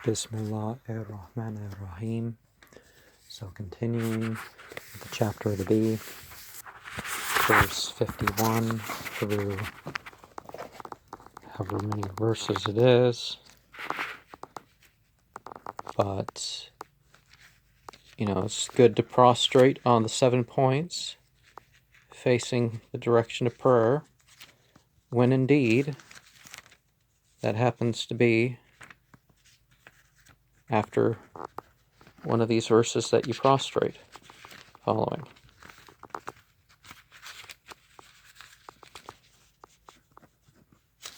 Bismillahirrahmanirrahim. So continuing with the chapter of the bee, verse 51 through however many verses it is. But, it's good to prostrate on the 7 points, facing the direction of prayer, when indeed that happens to be after one of these verses that you prostrate following.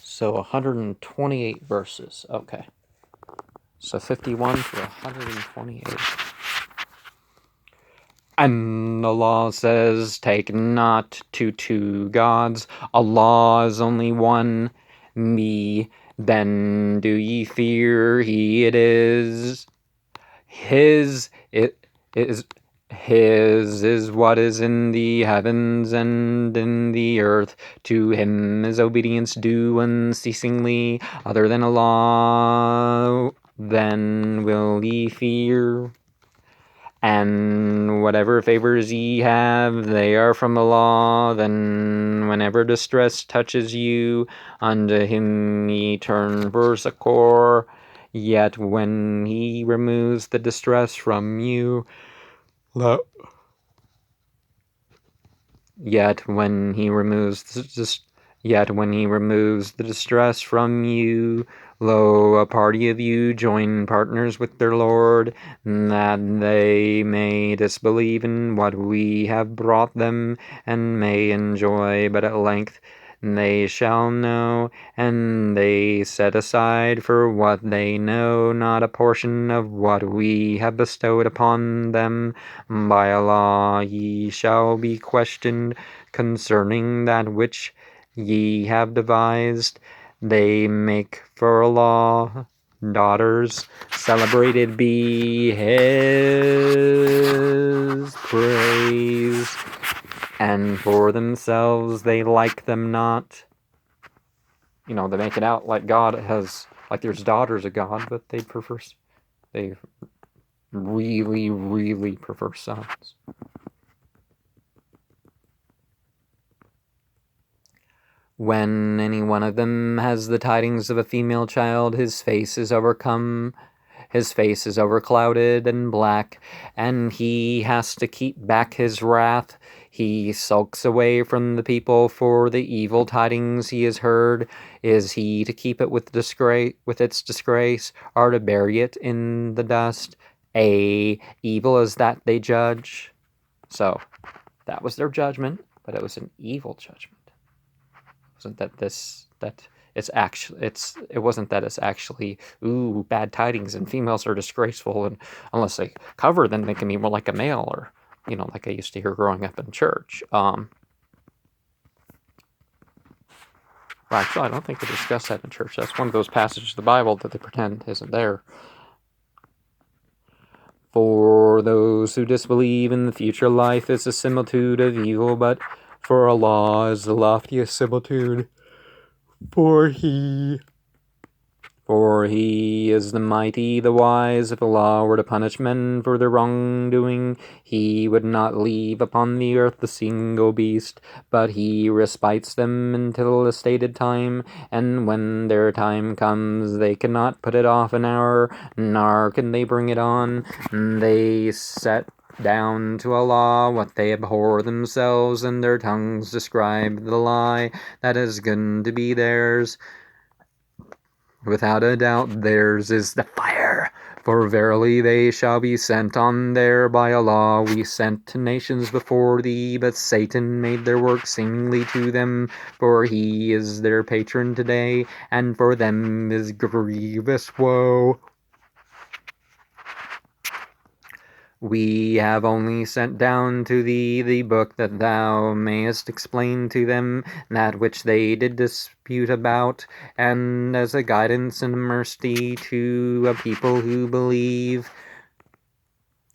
So 128 verses. Okay. So 51 to 128. And Allah says, "Take not two gods. Allah is only one. Me, then do ye fear He it is. His is what is in the heavens and in the earth. To Him is obedience due unceasingly. Other than Allah, then will ye fear. And whatever favors ye have, they are from Allah. Then whenever distress touches you, unto Him ye turn for succor. Yet when He removes the distress from you, Yet when he removes the distress from you, lo, a party of you join partners with their Lord, that they may disbelieve in what we have brought them, and may enjoy, but at length they shall know, and they set aside for what they know not a portion of what we have bestowed upon them. By Allah ye shall be questioned concerning that which ye have devised. They make for Allah daughters, celebrated be His praise, and for themselves they like them not. They make it out like God has, like there's daughters of God, but they really, really prefer sons. When any one of them has the tidings of a female child, his face is overclouded and black, and he has to keep back his wrath. He sulks away from the people for the evil tidings he has heard. Is he to keep it with its disgrace, or to bury it in the dust? Evil is that they judge. So, that was their judgment, but it was an evil judgment. It wasn't that it's actually bad tidings and females are disgraceful, and unless they cover, then they can be more like a male, or like I used to hear growing up in church. Well, actually, I don't think they discuss that in church. That's one of those passages of the Bible that they pretend isn't there. For those who disbelieve in the future life is a similitude of evil, but for Allah is the loftiest similitude. For he is the mighty, the wise. If Allah were to punish men for their wrongdoing, He would not leave upon the earth a single beast, but He respites them until a stated time, and when their time comes, they cannot put it off an hour, nor can they bring it on. They set down to Allah what they abhor themselves, and their tongues describe the lie that is going to be theirs. Without a doubt theirs is the fire, for verily they shall be sent on there. By Allah we sent to nations before thee, but Satan made their work seemingly to them, for he is their patron today, and for them is grievous woe. We have only sent down to thee the book that thou mayest explain to them that which they did dispute about, and as a guidance and mercy to a people who believe.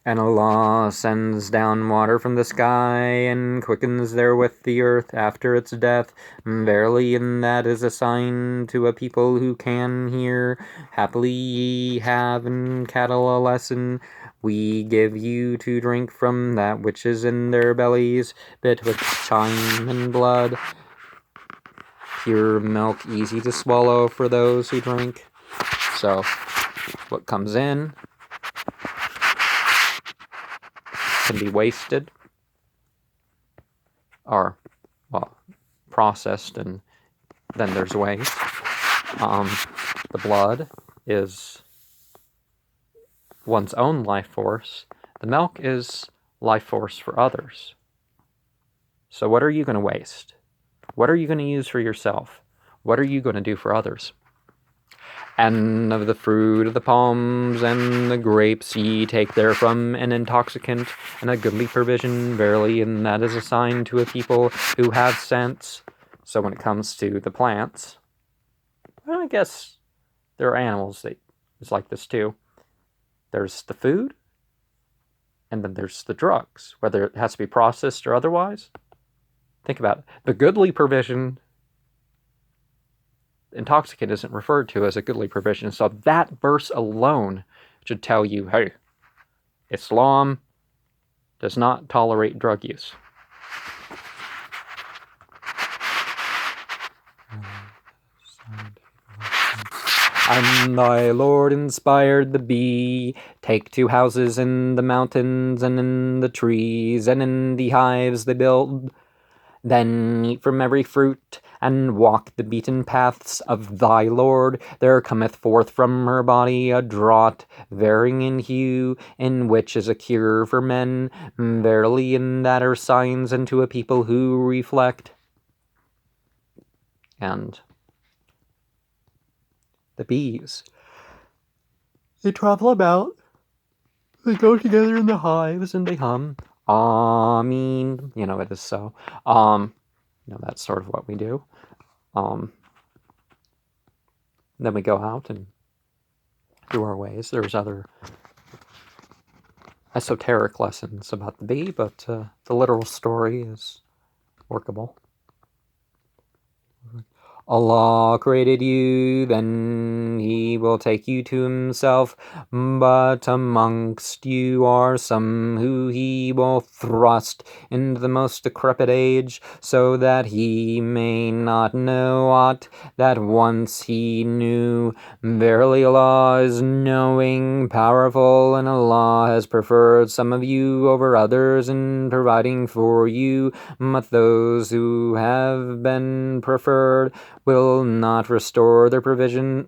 And Allah sends down water from the sky, and quickens therewith the earth after its death. Verily, and that is a sign to a people who can hear. Happily ye have in cattle a lesson. We give you to drink from that which is in their bellies, betwixt time and blood. Pure milk, easy to swallow for those who drink. So, what comes in can be wasted, or, well, processed, and then there's waste. The blood is one's own life force. The milk is life force for others. So what are you going to waste? What are you going to use for yourself? What are you going to do for others? And of the fruit of the palms and the grapes ye take therefrom an intoxicant and a goodly provision, verily, and that is a sign to a people who have sense. So when it comes to the plants, well, I guess there are animals that is like this too. There's the food, and then there's the drugs, whether it has to be processed or otherwise. Think about it. The goodly provision, intoxicant isn't referred to as a goodly provision. So that verse alone should tell you, hey, Islam does not tolerate drug use. And thy Lord inspired the bee, take 2 houses in the mountains and in the trees, and in the hives they build. Then eat from every fruit, and walk the beaten paths of thy Lord. There cometh forth from her body a draught, varying in hue, in which is a cure for men. Verily, in that are signs unto a people who reflect. And the bees, they travel about, they go together in the hives, and they hum. Amin. It is so. That's sort of what we do. Then we go out and do our ways. There's other esoteric lessons about the bee, but the literal story is workable. Allah created you, then He will take you to Himself, but amongst you are some who He will thrust into the most decrepit age, so that He may not know aught that once He knew. Verily, Allah is knowing, powerful, and Allah has preferred some of you over others in providing for you, but those who have been preferred will not restore their provision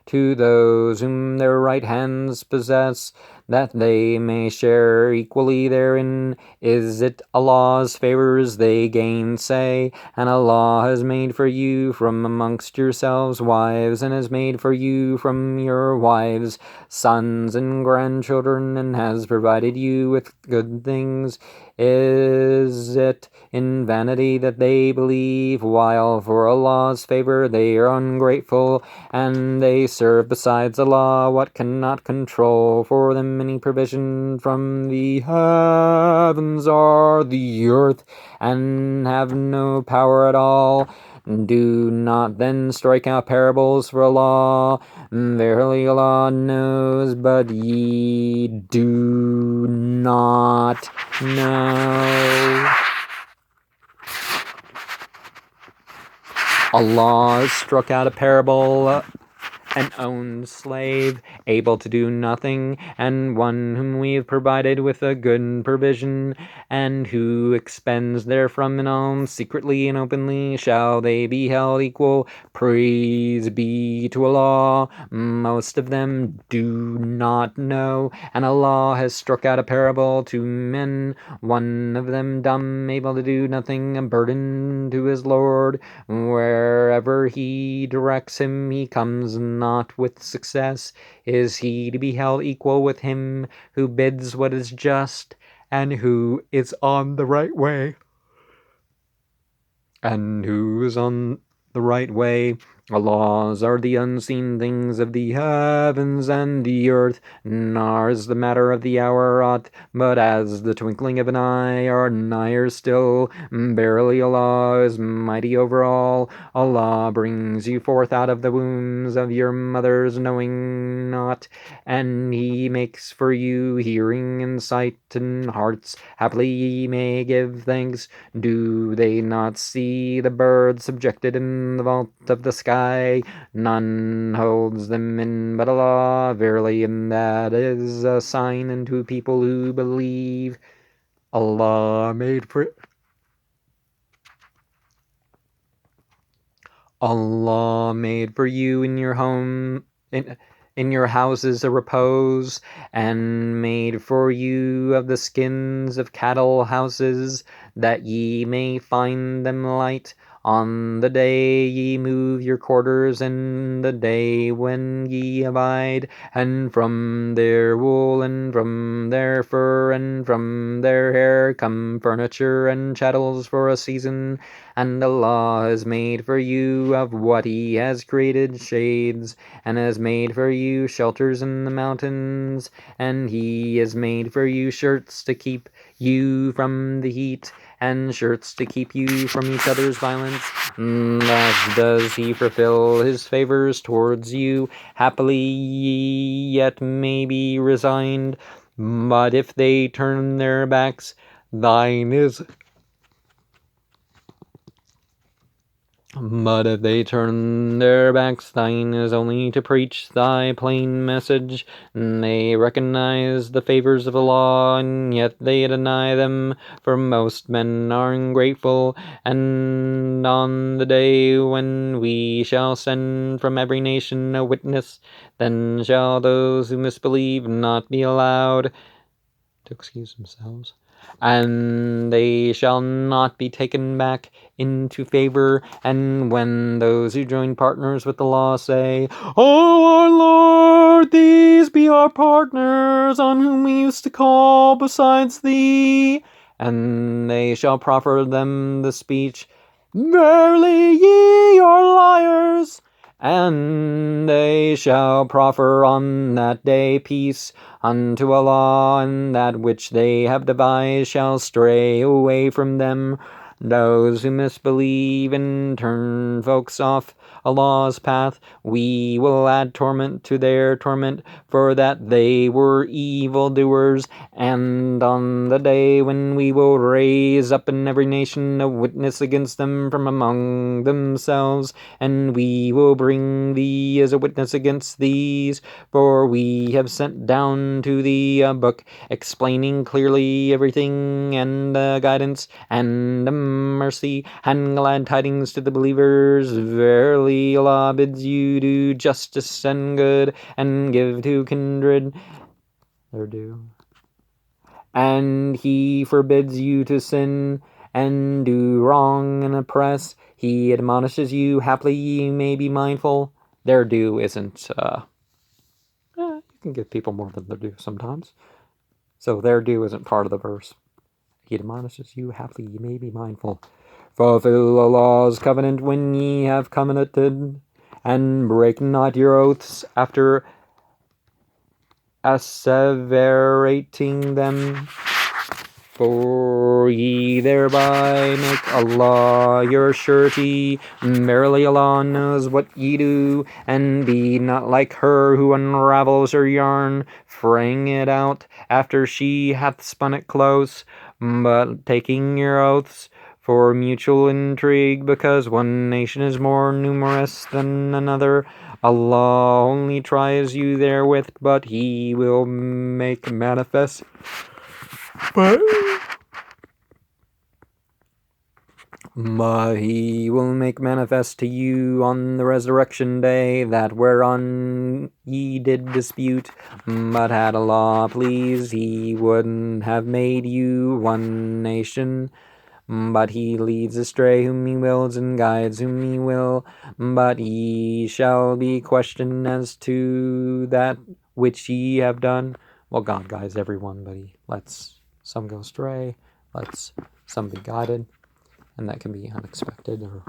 to those whom their right hands possess, that they may share equally therein. Is it Allah's favors they gainsay? And Allah has made for you from amongst yourselves wives, and has made for you from your wives sons and grandchildren, and has provided you with good things. Is it in vanity that they believe, while for Allah's favor they are ungrateful, and they serve besides Allah what cannot control for them any provision from the heavens or the earth, and have no power at all? Do not then strike out parables for Allah. Verily Allah knows, but ye do not know. Allah struck out a parable, an owned slave, able to do nothing, and one whom we have provided with a good provision, and who expends therefrom in alms secretly and openly. Shall they be held equal? Praise be to Allah. Most of them do not know, and Allah has struck out a parable to men, one of them dumb, able to do nothing, a burden to his Lord. Wherever He directs him, he comes not with success. Is he to be held equal with him who bids what is just, and who is on the right way? And who is on the right way Allah's are the unseen things of the heavens and the earth, nor is the matter of the hour aught but as the twinkling of an eye, or nigher still. Verily Allah is mighty over all. Allah brings you forth out of the wombs of your mothers, knowing not, and He makes for you hearing and sight and hearts. Haply ye may give thanks. Do they not see the birds subjected in the vault of the sky? None holds them in but Allah. Verily, and that is a sign unto people who believe. Allah made for you in your home, in your houses a repose, and made for you of the skins of cattle houses, that ye may find them light on the day ye move your quarters, and the day when ye abide, and from their wool, and from their fur, and from their hair come furniture and chattels for a season. And Allah has made for you of what He has created shades, and has made for you shelters in the mountains, and He has made for you shirts to keep you from the heat, and shirts to keep you from each other's violence. Thus does He fulfill His favors towards you. Happily ye yet may be resigned, but if they turn their backs, thine is But if they turn their backs, thine is only to preach thy plain message. They recognize the favors of Allah, and yet they deny them, for most men are ungrateful. And on the day when we shall send from every nation a witness, then shall those who misbelieve not be allowed to excuse themselves, and they shall not be taken back into favor. And when those who join partners with the law say, "O our Lord, these be our partners, on whom we used to call besides thee," and they shall proffer them the speech, "Verily ye are liars," and they shall proffer on that day peace unto Allah, and that which they have devised shall stray away from them. Those who misbelieve and turn folks off Allah's path, we will add torment to their torment, for that they were evildoers. And on the day when we will raise up in every nation a witness against them from among themselves, and we will bring thee as a witness against these, for we have sent down to thee a book explaining clearly everything, and guidance and mercy and glad tidings to the believers. Verily Allah bids you do justice and good, and give to kindred their due, and He forbids you to sin and do wrong and oppress. He admonishes you, haply ye may be mindful. Their due isn't you can give people more than their due sometimes. So their due isn't part of the verse. He admonishes you, haply ye may be mindful. Fulfill Allah's covenant when ye have covenanted, and break not your oaths after asseverating them, for ye thereby make Allah your surety. Verily Allah knows what ye do, and be not like her who unravels her yarn, fraying it out after she hath spun it close, but taking your oaths for mutual intrigue, because one nation is more numerous than another. Allah only tries you therewith, but He will make manifest. But He will make manifest to you on the resurrection day that whereon ye did dispute. But had Allah pleased, He wouldn't have made you one nation. But He leads astray whom He wills, and guides whom He will. But ye shall be questioned as to that which ye have done. Well, God guides everyone, but He lets some go astray, lets some be guided, and that can be unexpected or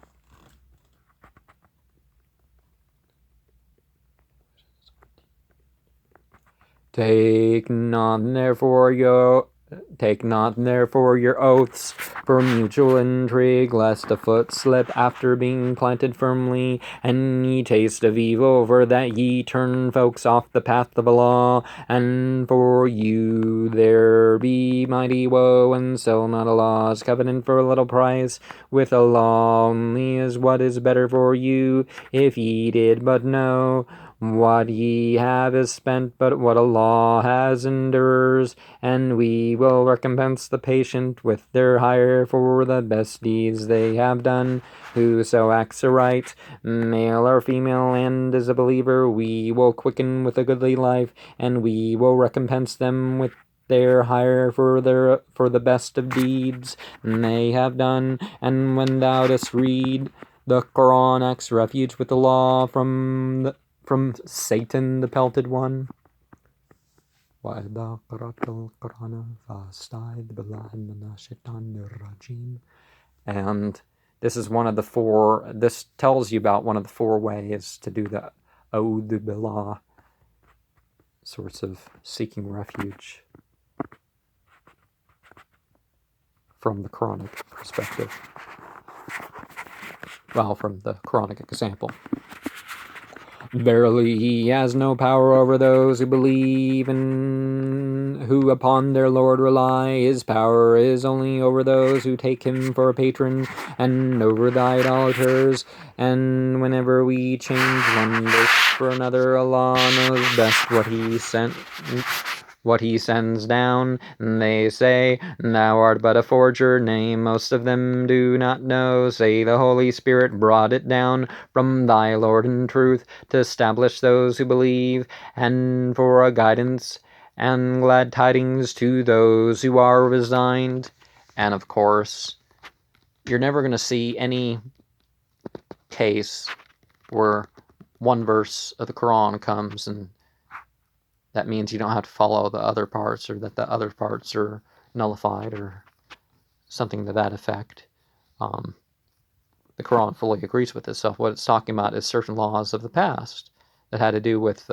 Take not therefore your oaths for mutual intrigue, lest a foot slip after being planted firmly, and ye taste of evil, for that ye turn folks off the path of Allah, and for you there be mighty woe, and sell not Allah's covenant for a little price. With Allah only is what is better for you, if ye did but know. What ye have is spent, but what Allah has endures, and we will recompense the patient with their hire for the best deeds they have done. Whoso acts aright, male or female, and is a believer, we will quicken with a goodly life, and we will recompense them with their hire for the best of deeds they have done. And when thou dost read the Qoran, acts refuge with the law from Satan, the pelted one. And this is one of the four, this tells you about one of the four ways to do the A'udhu Billah, sorts of seeking refuge from the Quranic perspective. Well, from the Quranic example. Verily, he has no power over those who believe and who upon their Lord rely. His power is only over those who take him for a patron, and over the idolaters. And whenever we change one wish for another, Allah knows best what he sends down. And they say, thou art but a forger. Nay, most of them do not know. Say, the Holy Spirit brought it down from thy Lord in truth, to establish those who believe, and for a guidance and glad tidings to those who are resigned. And of course, you're never going to see any case where one verse of the Quran comes and that means you don't have to follow the other parts, or that the other parts are nullified, or something to that effect. The Quran fully agrees with itself. What it's talking about is certain laws of the past that had to do with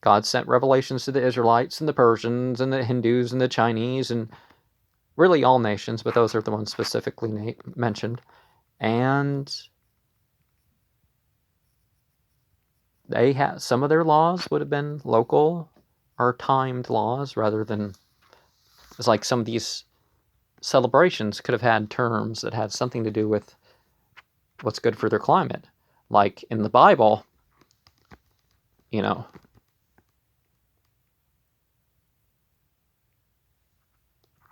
God sent revelations to the Israelites and the Persians and the Hindus and the Chinese and really all nations, but those are the ones specifically mentioned. And they had some of their laws would have been local or timed laws, rather than, it's like some of these celebrations could have had terms that had something to do with what's good for their climate. Like in the Bible,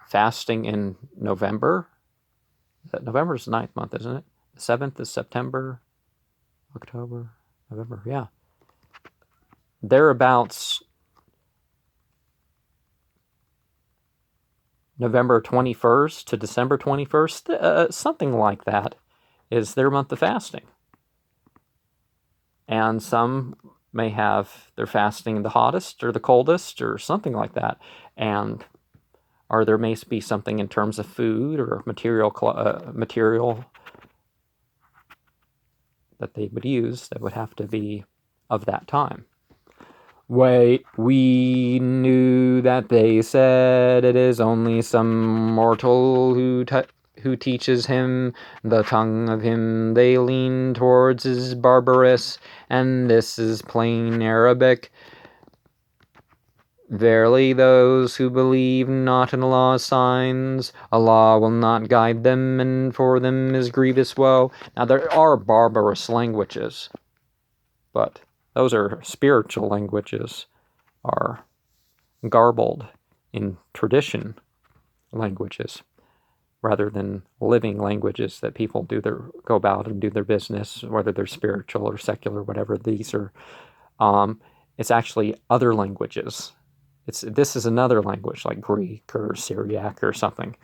fasting in November. November's the 9th month, isn't it? The 7th is September, October, November, yeah. Thereabouts, November 21st to December 21st, something like that, is their month of fasting. And some may have their fasting the hottest or the coldest or something like that. Or there may be something in terms of food or material that they would use that would have to be of that time. We knew that they said it is only some mortal who teaches him. The tongue of him they lean towards is barbarous, and this is plain Arabic. Verily, those who believe not in Allah's signs, Allah will not guide them, and for them is grievous woe. Now, there are barbarous languages, but those are spiritual languages, are garbled in tradition languages, rather than living languages that people go about and do their business, whether they're spiritual or secular, whatever these are. It's actually other languages. This is another language, like Greek or Syriac or something.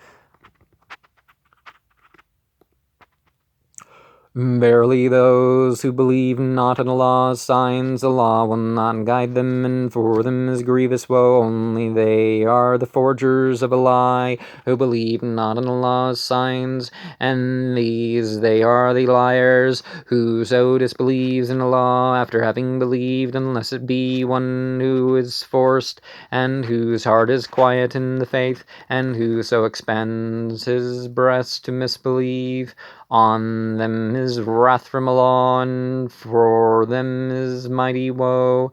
Verily those who believe not in Allah's signs, Allah will not guide them, and for them is grievous woe. Only they are the forgers of a lie, who believe not in Allah's signs, and these they are the liars. Whoso disbelieves in Allah after having believed, unless it be one who is forced, and whose heart is quiet in the faith, and whoso expands his breast to misbelieve, on them is wrath from Allah, and for them is mighty woe.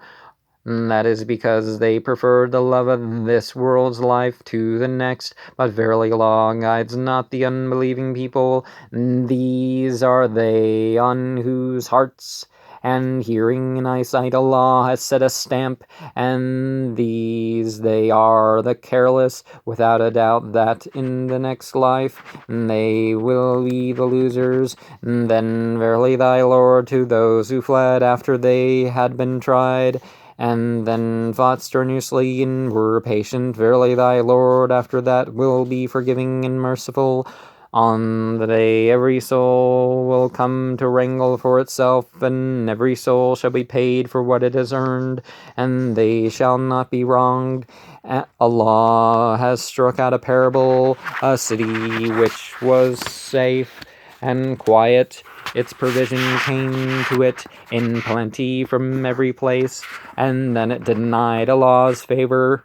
That is because they prefer the love of this world's life to the next. But verily Allah guides not the unbelieving people. These are they on whose hearts and hearing and eyesight Allah has set a stamp, and these they are the careless, without a doubt that in the next life they will be the losers. Then verily thy Lord to those who fled after they had been tried, and then fought strenuously and were patient, verily thy Lord after that will be forgiving and merciful. On the day every soul will come to wrangle for itself, and every soul shall be paid for what it has earned, and they shall not be wronged. Allah has struck out a parable, a city which was safe and quiet. Its provision came to it in plenty from every place, and then it denied Allah's favors,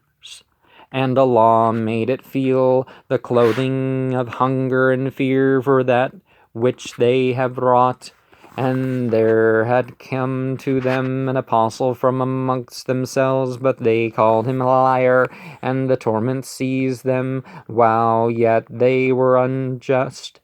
and Allah made it feel the clothing of hunger and fear for that which they have wrought. And there had come to them an apostle from amongst themselves, but they called him a liar, and the torment seized them while yet they were unjust.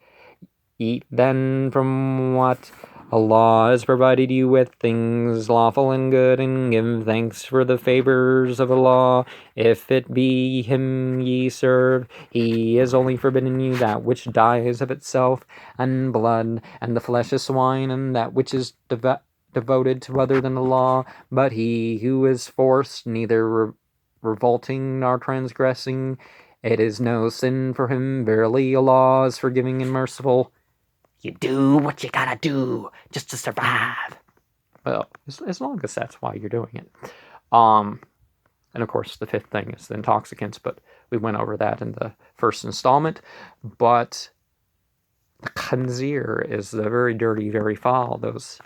Eat then from what Allah has provided you with, things lawful and good, and give thanks for the favors of Allah. If it be Him ye serve, He has only forbidden you that which dies of itself, and blood, and the flesh of swine, and that which is devoted to other than Allah. But he who is forced, neither revolting nor transgressing, it is no sin for him. Verily Allah is forgiving and merciful. You do what you gotta do just to survive. Well, as long as that's why you're doing it. And of course, the fifth thing is the intoxicants, but we went over that in the first installment. But the khanzir is the very dirty, very foul, those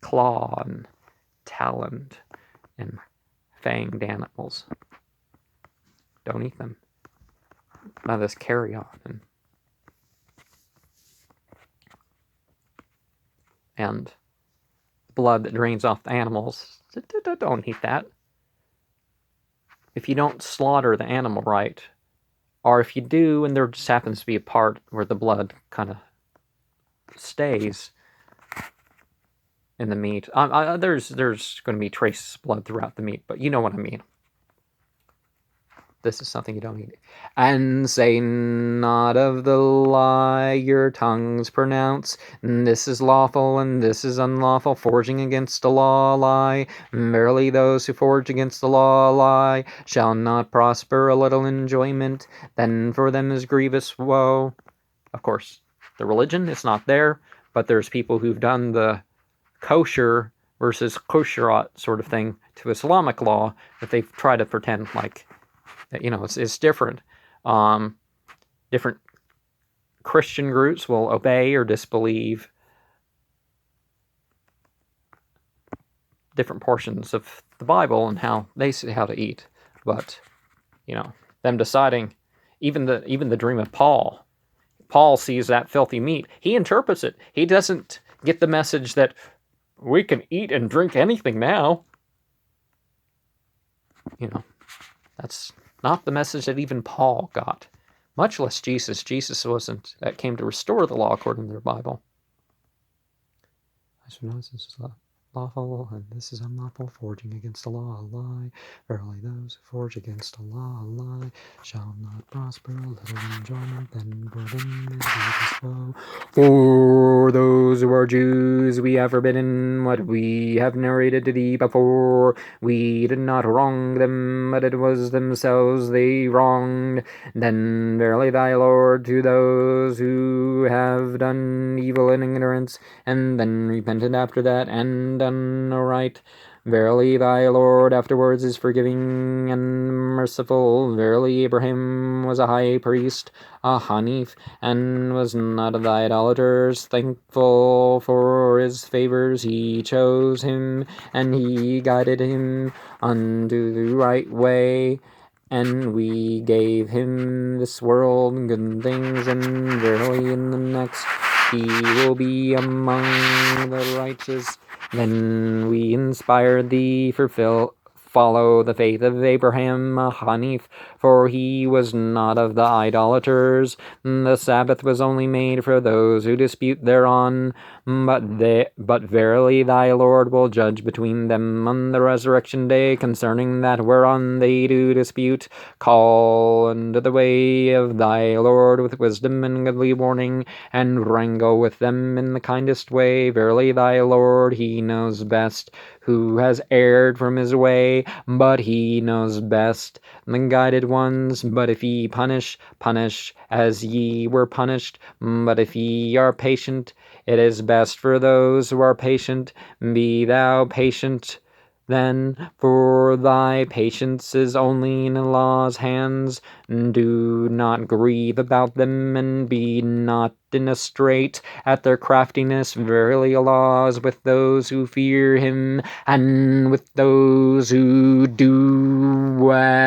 claw and taloned and fanged animals. Don't eat them. Now this carrion and blood that drains off the animals. Don't eat that. If you don't slaughter the animal right, or if you do and there just happens to be a part where the blood kind of stays in the meat, there's going to be traces of blood throughout the meat, but you know what I mean. This is something you don't eat. And say not of the lie your tongues pronounce. This is lawful and this is unlawful. Forging against the law lie. Verily those who forge against the law lie shall not prosper. A little enjoyment, then for them is grievous woe. Of course, the religion is not there, but there's people who've done the kosher versus kosherat sort of thing to Islamic law that they try to pretend like, you know, it's different. Different Christian groups will obey or disbelieve different portions of the Bible and how they say how to eat. But, you know, them deciding, even the dream of Paul. Paul sees that filthy meat. He interprets it. He doesn't get the message that we can eat and drink anything now. You know, that's not the message that even Paul got, much less Jesus. Jesus wasn't that came to restore the law according to the Bible. lawful, and this is unlawful, forging against Allah a lie. Verily those who forge against Allah a lie shall not prosper. Little enjoyment, then for them is deepest woe. For those who are Jews, we have forbidden what we have narrated to thee before. We did not wrong them, but it was themselves they wronged. Then verily thy Lord to those who have done evil in ignorance, and then repented after that, and done aright. Verily thy Lord afterwards is forgiving and merciful. Verily Abraham was a high priest, a Hanif, and was not of the idolaters. Thankful for his favors, he chose him, and he guided him unto the right way. And we gave him this world good things, and verily in the next he will be among the righteous. Then we inspired thee, follow the faith of Abraham, Hanif, for he was not of the idolaters. The Sabbath was only made for those who dispute thereon, but verily thy Lord will judge between them on the resurrection day concerning that whereon they do dispute. Call unto the way of thy Lord with wisdom and goodly warning, and wrangle with them in the kindest way. Verily thy Lord, he knows best who has erred from his way, but he knows best the guided ones. But if ye punish, punish as ye were punished. But if ye are patient, it is best for those who are patient. Be thou patient then, for thy patience is only in Allah's hands. Do not grieve about them, and be not in a strait at their craftiness. Verily Allah is with those who fear him, and with those who do well.